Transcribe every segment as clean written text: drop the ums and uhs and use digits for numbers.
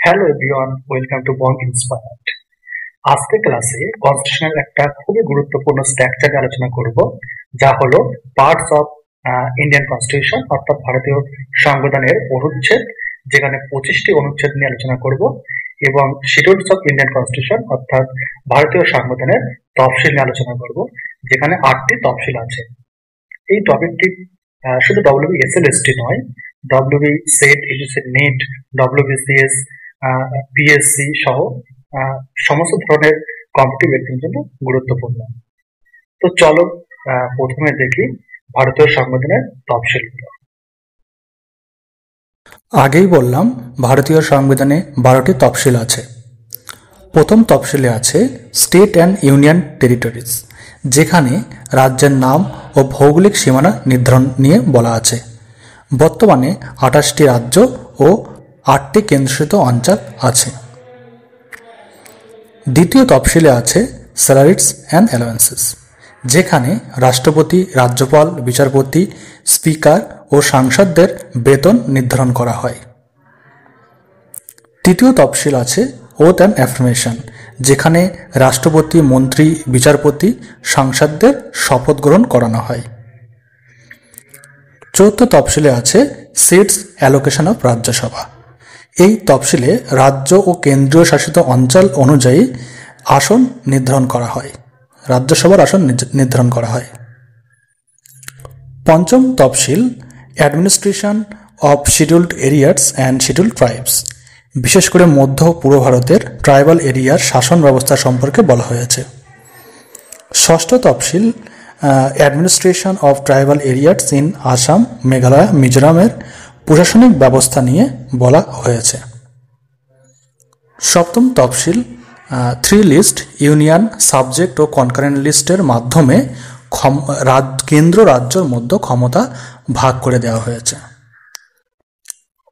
Hello everyone, welcome to Bong inspired. আজকে ক্লাসে কনস্টিটিউশনের একটা খুবই গুরুত্বপূর্ণ স্ট্রাকচার নিয়ে আলোচনা করব, যা হলো পার্টস অফ ইন্ডিয়ান কনস্টিটিউশন, অর্থাৎ ভারতীয় সংবিধানের অনুচ্ছেদ, যেখানে 25টি অনুচ্ছেদ নিয়ে আলোচনা করব, এবং শিডিউলস অফ ইন্ডিয়ান কনস্টিটিউশন, অর্থাৎ ভারতীয় সংবিধানের তফসিল নিয়ে আলোচনা করব, যেখানে 8টি তফসিল আছে। এই টপিকটি শুধু WBSLST নয়, WB set, UGC net, WBCS, PSC সহ সমস্ত ধরনের কম্পিটিটিভ এক্সামের জন্য গুরুত্বপূর্ণ। তো চলো প্রথমে দেখি ভারতীয় সংবিধানের তফসিলগুলো। আগেই বললাম ভারতীয় সংবিধানে 12টি তফসিল আছে। প্রথম তফসিলে আছে স্টেট অ্যান্ড ইউনিয়ন টেরিটরিজ, যেখানে রাজ্যের নাম ও ভৌগোলিক সীমানা নির্ধারণ নিয়ে বলা আছে। বর্তমানে 28টি রাজ্য ও 8টি কেন্দ্রশাসিত অঞ্চল আছে। দ্বিতীয় তফসিলে আছে স্যালারিজ অ্যান্ড অ্যালাওয়েন্সেস, যেখানে রাষ্ট্রপতি, রাজ্যপাল, বিচারপতি, স্পিকার ও সাংসদদের বেতন নির্ধারণ করা হয়। তৃতীয় তফসিল আছে ওথ অ্যান্ড অ্যাফার্মেশন, যেখানে রাষ্ট্রপতি, মন্ত্রী, বিচারপতি, সাংসদদের শপথ গ্রহণ করানো হয়। চতুর্থ তফসিলে আছে সিটস অ্যালোকেশন অফ রাজ্যসভা। এই তফসিলে রাজ্য ও কেন্দ্রীয় শাসিত অঞ্চল অনুযায়ী আসন নির্ধারণ করা হয়, রাজ্যসভার আসন নির্ধারণ করা হয়। পঞ্চম তফসিল administration of scheduled areas and scheduled tribes, বিশেষ করে মধ্য পূর্ব ভারতের ট্রাইবাল এরিয়ার শাসন ব্যবস্থা সম্পর্কে বলা হয়েছে। ষষ্ঠ তফসিল administration of tribal areas in Assam, Meghalaya, মিজোরামের প্রশাসনিক ব্যবস্থা নিয়ে বলা হয়েছে। সপ্তম তফসিল থ্রি লিস্ট ইউনিয়ন, সাবজেক্ট ও কনকারেন্ট লিস্টের মাধ্যমে কেন্দ্র রাজ্যের মধ্যে ক্ষমতা ভাগ করে দেওয়া হয়েছে।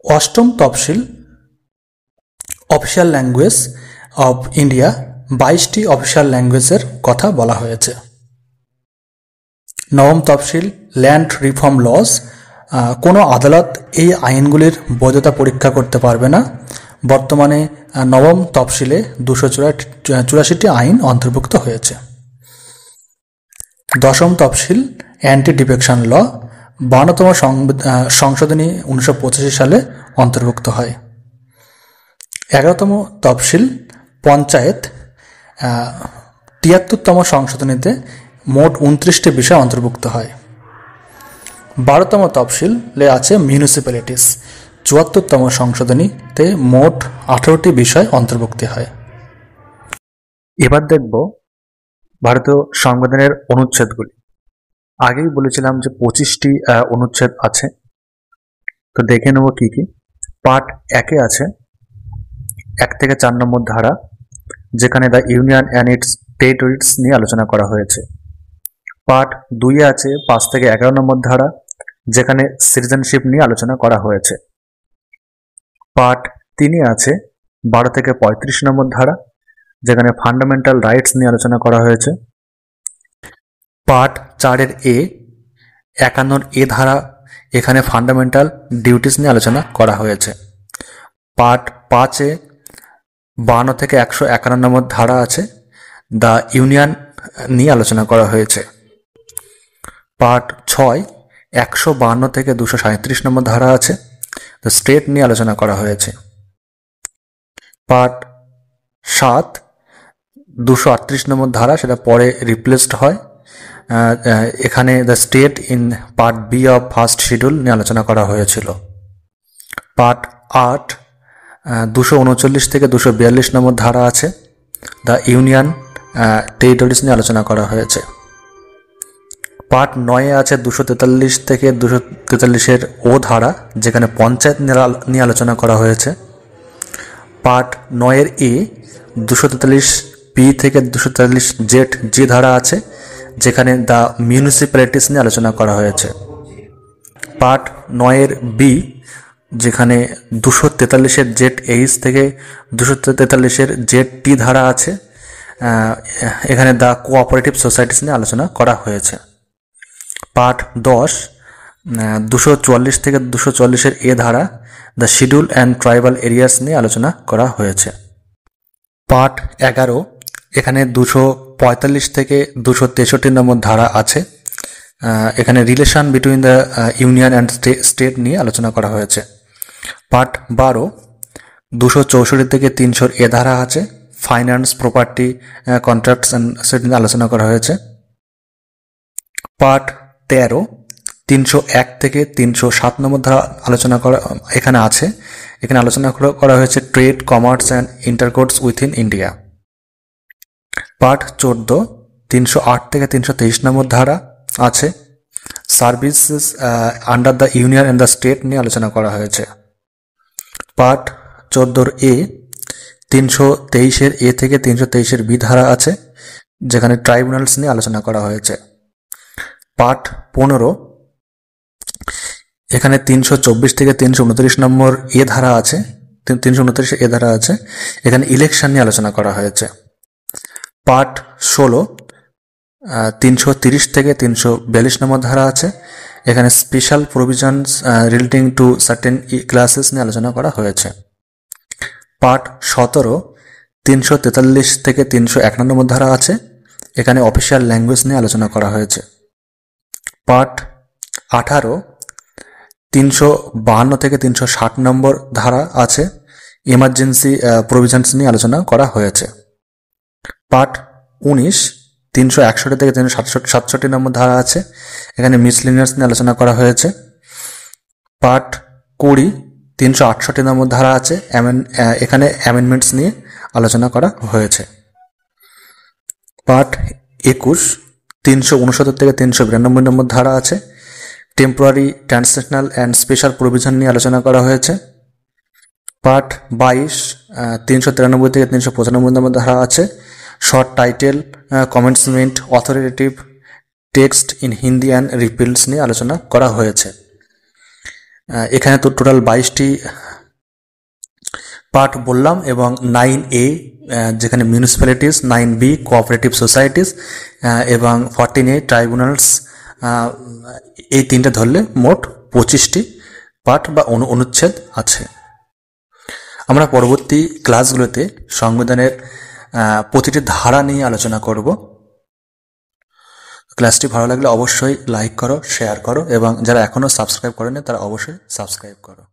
অষ্টম তফসিল অফিসিয়াল ল্যাঙ্গুয়েজ অফ ইন্ডিয়া, 22টি অফিসিয়াল ল্যাঙ্গুয়েজের কথা বলা হয়েছে। নবম তফসিল ল্যান্ড রিফর্ম লজ, কোনো আদালত এই আইনগুলির বৈধতা পরীক্ষা করতে পারবে না। বর্তমানে নবম তফসিলে 284টি আইন অন্তর্ভুক্ত হয়েছে। দশম তফসিল অ্যান্টি ডিফেকশন ল, 52তম সংশোধনী 1985 সালে অন্তর্ভুক্ত হয়। 11তম তফসিল পঞ্চায়েত, 73তম সংশোধনীতে মোট 29টি বিষয় অন্তর্ভুক্ত হয়। 12তম তফসিলে আছে মিউনিসিপ্যালিটিস, 74তম সংশোধনীতে মোট 18টি বিষয় অন্তর্ভুক্ত হয়। এবার দেখব ভারতীয় সংবিধানের অনুচ্ছেদগুলি। আগেই বলেছিলাম যে 25টি অনুচ্ছেদ আছে, তো দেখে নেব কি কি। পার্ট 1-এ আছে 1 থেকে 4 নম্বর ধারা, যেখানে the union and it's territories নিয়ে আলোচনা করা হয়েছে। পার্ট 2-এ আছে 5 থেকে 11 নম্বর ধারা, যেখানে সিটিজেনশিপ নিয়ে আলোচনা করা হয়েছে। পার্ট 3-এ আছে 12 থেকে 35 নম্বর ধারা, যেখানে ফান্ডামেন্টাল রাইটস নিয়ে আলোচনা করা হয়েছে। পার্ট 4-এর 51 ধারা, এখানে ফান্ডামেন্টাল ডিউটিস নিয়ে আলোচনা করা হয়েছে। পার্ট 5-এ 52 থেকে 151 নম্বর ধারা আছে, দ্য ইউনিয়ন নিয়ে আলোচনা করা হয়েছে। পার্ট 6 152 থেকে 237 নম্বর ধারা আছে, দ্য স্টেট নিয়ে আলোচনা করা হয়েছে। পার্ট 7 238 নম্বর ধারা, সেটা পরে রিপ্লেসড হয়। এখানে the state in part B of first schedule নিয়ে আলোচনা করা হয়েছিল। পার্ট 8 239 থেকে 242 নম্বর ধারা আছে, দ্য ইউনিয়ন টেরিটরিজ নিয়ে আলোচনা করা হয়েছে। পার্ট 9-এ আছে 243 থেকে 243-এর ধারা, যেখানে পঞ্চায়েত নিয়ে আলোচনা করা হয়েছে। পার্ট 9-এর 243B থেকে 243Z যে ধারা আছে, যেখানে দ্য মিউনিসিপ্যালিটিস নিয়ে আলোচনা করা হয়েছে। পার্ট 9-এর বি, যেখানে 243-এর ZH থেকে 243-এর ZT ধারা আছে, এখানে দ্য কোঅপারেটিভ সোসাইটিস নিয়ে আলোচনা করা হয়েছে। পার্ট 10 244 থেকে 244-এর ধারা, the schedule and tribal areas নিয়ে আলোচনা করা হয়েছে। পার্ট 11, এখানে 245 থেকে 263 নম্বর ধারা আছে। এখানে relation between the union and state নিয়ে আলোচনা করা হয়েছে। পার্ট 12, 264 থেকে 300 এ ধারা আছে, finance, property, contracts and set নিয়ে আলোচনা করা হয়েছে। পার্ট 13, 301 থেকে 307 নম্বর ধারা আলোচনা করা এখানে আছে। এখানে আলোচনা করা হয়েছে trade, commerce and intercourse within India. Part 14, 308 থেকে 323 নম্বর ধারা আছে, services under the union and the state নিয়ে আলোচনা করা হয়েছে। পার্ট 14 এ 323 এ থেকে 323 বি ধারা আছে, যেখানে ট্রাইব্যুনালস নিয়ে আলোচনা করা হয়েছে। পার্ট 15, এখানে 324 থেকে 329 নম্বর এ ধারা আছে, 329 এ ধারা আছে, এখানে ইলেকশন নিয়ে আলোচনা করা হয়েছে। পার্ট 16, 330 থেকে 342 নম্বর ধারা আছে, এখানে special provisions relating to certain classes নিয়ে আলোচনা করা হয়েছে। পার্ট 17, 343 থেকে 301 নম্বর ধারা আছে, এখানে অফিসিয়াল ল্যাঙ্গুয়েজ নিয়ে আলোচনা করা হয়েছে। পার্ট 18, 352 থেকে 360 নম্বর ধারা আছে, ইমার্জেন্সি প্রভিশনস নিয়ে আলোচনা করা হয়েছে। পার্ট 19, 361 থেকে 367 নম্বর ধারা আছে, এখানে মিসলিনিয়াস নিয়ে আলোচনা করা হয়েছে। পার্ট 20, 368 নম্বর ধারা আছে, এখানে অ্যামেন্ডমেন্টস নিয়ে আলোচনা করা হয়েছে। পার্ট 21, 369 থেকে 392 নম্বর ধারা আছে, temporary, translational and special provision নিয়ে আলোচনা করা হয়েছে। পার্ট 22, 393 থেকে 395 নম্বর ধারা আছে, short title, commencement, authoritative text in Hindi and repeals নিয়ে আলোচনা করা হয়েছে। এখানে তো টোটাল 22টি পার্ট বললাম, এবং 9A যেখানে মিউনিসিপ্যালিটিস, 9B কোঅপারেটিভ সোসাইটিস এবং 14A ট্রাইব্যুনালস, এই তিনটে ধরলে মোট 25টি পার্ট বা অনুচ্ছেদ আছে। আমরা পরবর্তী ক্লাসগুলোতে সংবিধানের প্রতিটি ধারা নিয়ে আলোচনা করব। ক্লাসটি ভালো লাগলে অবশ্যই লাইক করো, শেয়ার করো, এবং যারা এখনও সাবস্ক্রাইব করেনি তারা অবশ্যই সাবস্ক্রাইব করো।